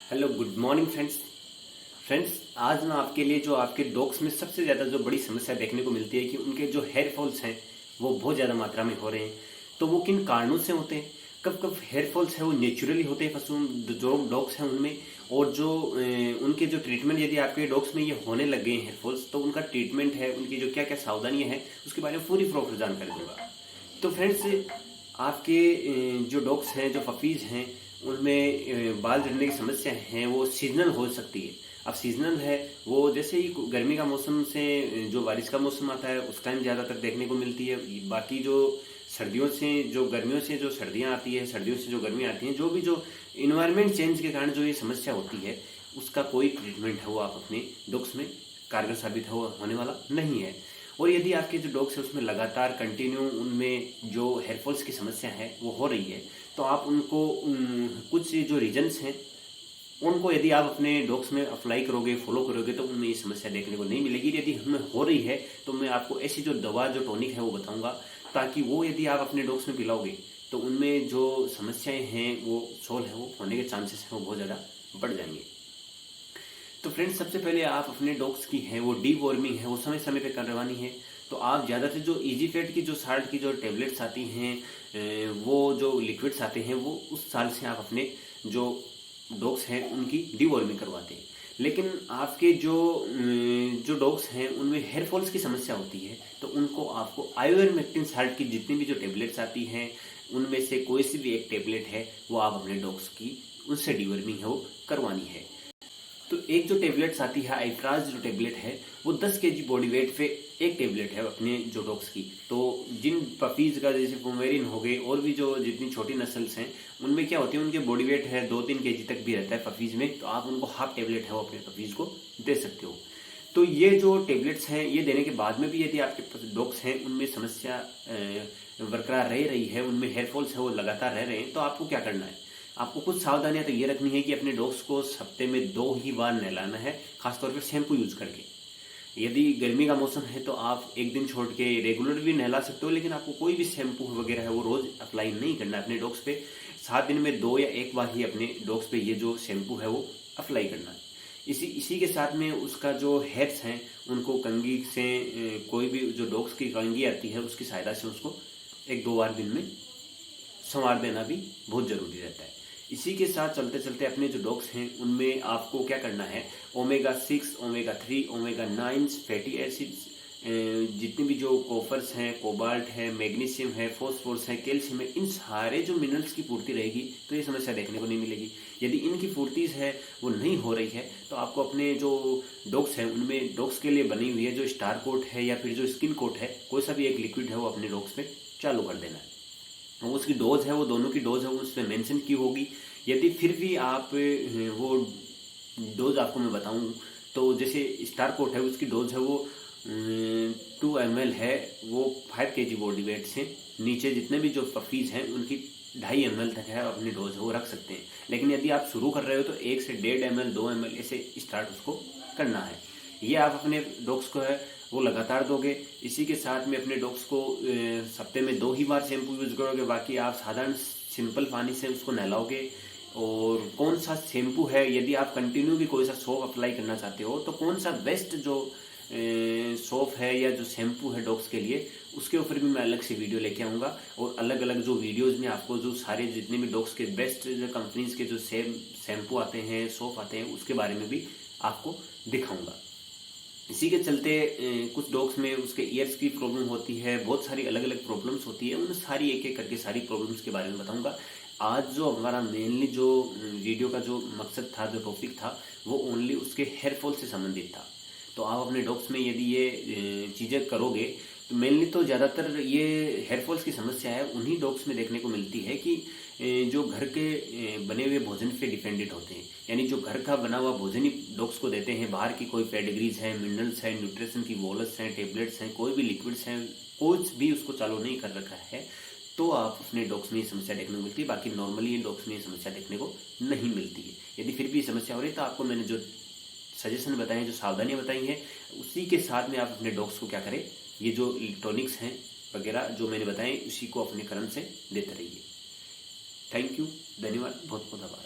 Hello good morning friends. आज मैं आपके लिए जो आपके डॉग्स में सबसे ज़्यादा जो बड़ी समस्या देखने को मिलती है कि उनके जो हेयर फॉल्स हैं वो बहुत ज़्यादा मात्रा में हो रहे हैं। तो वो किन कारणों से होते हैं? कब कब हेयर फॉल्स है वो नेचुरली होते हैं पशु जो डॉग्स हैं उनमें, और जो उनके जो ट्रीटमेंट, यदि आपके डॉग्स में ये होने लग गए हैं हेयर फॉल्स, तो उनका ट्रीटमेंट है, उनकी जो क्या क्या सावधानियाँ हैं उसके बारे में पूरी प्रॉपर जानकारी दूंगा। तो फ्रेंड्स, आपके जो डॉग्स हैं, जो पपीज़ हैं, उनमें बाल झड़ने की समस्या है वो सीजनल हो सकती है। अब सीजनल है वो जैसे ही गर्मी का मौसम से जो बारिश का मौसम आता है उस टाइम ज़्यादातर देखने को मिलती है। बाकी जो सर्दियों से जो गर्मियों से जो सर्दियाँ आती है, सर्दियों से जो गर्मी आती है, जो भी जो इन्वायरमेंट चेंज के कारण जो ये समस्या होती है उसका कोई ट्रीटमेंट है वो आप अपने डॉग्स में कारगर साबित होने वाला नहीं है। और यदि आपके जो डॉग्स है उसमें लगातार कंटिन्यू उनमें जो हेयरफॉल्स की समस्या है वो हो रही है, तो आप उनको कुछ जो रीजन्स हैं उनको यदि आप अपने डॉग्स में अप्लाई करोगे, फॉलो करोगे, तो उनमें ये समस्या देखने को नहीं मिलेगी। यदि हमें हो रही है तो मैं आपको ऐसी जो दवा, जो टॉनिक है वो बताऊंगा, ताकि वो यदि आप अपने डॉग्स में पिलाओगे तो उनमें जो समस्याएं हैं वो सोल्व है वो होने के चांसेस हैं वो बहुत ज़्यादा बढ़ जाएंगे। तो फ्रेंड्स, सबसे पहले आप अपने डॉग्स की है वो डी वॉर्मिंग है वो समय समय पे करवानी है। तो आप ज़्यादातर जो इजी फेट की जो साल्ट की जो टेबलेट्स आती हैं, वो जो लिक्विड्स आते हैं, वो उस साल से आप अपने जो डॉग्स हैं उनकी डी वॉर्मिंग करवाते हैं। लेकिन आपके जो डॉग्स हैं उनमें हेयर फॉल्स की समस्या होती है, तो उनको आपको आयोरमेक्टिन साल्ट की जितनी भी जो टेबलेट्स आती हैं उनमें से कोई सी भी एक टेबलेट है वो आप अपने डॉग्स की उनसे डी वॉर्मिंग है वो करवानी है। तो एक जो टेबलेट्स आती है, आइट्राज जो टेबलेट है, वो 10 केजी बॉडी वेट पे एक टेबलेट है अपने जो डॉग्स की। तो जिन पपीज का जैसे पोमेरिन हो गए और भी जो जितनी छोटी नस्ल्स हैं उनमें क्या होती है, उनके बॉडी वेट है 2-3 केजी तक भी रहता है पपीज में, तो आप उनको हाफ टेबलेट है वो अपने पपीज को दे सकते हो। तो ये जो टेबलेट्स हैं ये देने के बाद में भी यदि आपके डॉग्स हैं उनमें समस्या बरकरार रह रही है, उनमें हेयर फॉल्स है वो लगातार रह रहे हैं, तो आपको क्या करना है? आपको कुछ सावधानियां तो ये रखनी है कि अपने डॉग्स को हफ्ते में 2 ही बार नहलाना है, खासतौर पर शैम्पू यूज करके। यदि गर्मी का मौसम है तो आप एक दिन छोड़ के रेगुलर भी नहला सकते हो, लेकिन आपको कोई भी शैम्पू वगैरह है वो रोज अप्लाई नहीं करना है अपने डॉग्स पे। 7 दिन में 2 या 1 बार ही अपने डॉग्स पे ये जो शैम्पू है वो अप्लाई करना है। इसी के साथ में उसका जो हेड्स हैं उनको कंघी से, कोई भी जो डॉग्स की कंघी आती है उसकी सहायता से उसको 1-2 बार दिन में संवार देना भी बहुत जरूरी रहता है। इसी के साथ चलते चलते अपने जो डॉग्स हैं उनमें आपको क्या करना है, omega 6, omega 3, omega 9 fatty acids, जितने भी जो कॉपर्स हैं, कोबाल्ट है, मैग्नीशियम है, फॉस्फोरस है, कैल्शियम है, इन सारे जो मिनरल्स की पूर्ति रहेगी तो ये समस्या देखने को नहीं मिलेगी। यदि इनकी पूर्ति है वो नहीं हो रही है तो आपको अपने जो डॉग्स हैं उनमें डॉग्स के लिए बनी हुई है जो स्टार कोट है या फिर जो स्किन कोट है, कोई सा भी एक लिक्विड है वो अपने डॉग्स पे चालू कर देना है। वो उसकी डोज है वो दोनों की डोज है वो उसमें मेंशन की होगी। यदि फिर भी आप वो डोज आपको मैं बताऊं, तो जैसे स्टार कोट है उसकी डोज है वो 2 ml है, वो 5 केजी बॉडी वेट से नीचे जितने भी जो पपीज हैं उनकी 2.5 ml तक है अपनी डोज है वो रख सकते हैं। लेकिन यदि आप शुरू कर रहे हो तो 1 से 1.5 ml 2 ml ऐसे स्टार्ट उसको करना है। ये आप अपने डॉग्स को है वो लगातार दोगे। इसी के साथ में अपने डॉग्स को हफ्ते में 2 ही बार शैम्पू यूज करोगे, बाकी आप साधारण सिंपल पानी से उसको नहलाओगे। और कौन सा शैम्पू है, यदि आप कंटिन्यू भी कोई सा सोप अप्लाई करना चाहते हो तो कौन सा बेस्ट जो सोप है या जो शैम्पू है डॉग्स के लिए, उसके ऊपर भी मैं अलग से वीडियो लेके आऊँगा। और अलग अलग जो वीडियोज़ में आपको जो सारे जितने भी डॉग्स के बेस्ट कंपनीज के जो शैम्पू आते हैं, सोप आते हैं, उसके बारे में भी आपको दिखाऊंगा। इसी के चलते कुछ डॉग्स में उसके ईयर्स की प्रॉब्लम होती है, बहुत सारी अलग अलग प्रॉब्लम्स होती है, उन सारी एक एक करके सारी प्रॉब्लम्स के बारे में बताऊंगा। आज जो हमारा मेनली जो वीडियो का जो मकसद था, जो टॉपिक था, वो ओनली उसके हेयर फॉल से संबंधित था। तो आप अपने डॉग्स में यदि ये चीज़ें करोगे तो मेनली तो ज़्यादातर ये हेयर फॉल्स की समस्या है उन्हीं डॉग्स में देखने को मिलती है कि जो घर के बने हुए भोजन पे डिपेंडेंट होते हैं, यानी जो घर का बना हुआ भोजन ही डॉग्स को देते हैं। बाहर की कोई पेडिग्रीज है, मिनरल्स है, न्यूट्रिशन की बोलस हैं, टेबलेट्स हैं, कोई भी लिक्विड्स हैं, कुछ भी उसको चालू नहीं कर रखा है, तो आप अपने डॉग्स में ये समस्या देखने को मिलती है। बाकी नॉर्मली इन डॉग्स में ये समस्या देखने को नहीं मिलती है। यदि फिर भी समस्या हो रही है तो आपको मैंने जो सजेशन बताए हैं, जो सावधानियां बताई हैं, उसी के साथ में आप अपने डॉग्स को क्या करें, ये जो इलेक्ट्रॉनिक्स हैं वगैरह जो मैंने बताए उसी को अपने क्रम से देते रहिए। थैंक यू, धन्यवाद, बहुत बहुत आभार।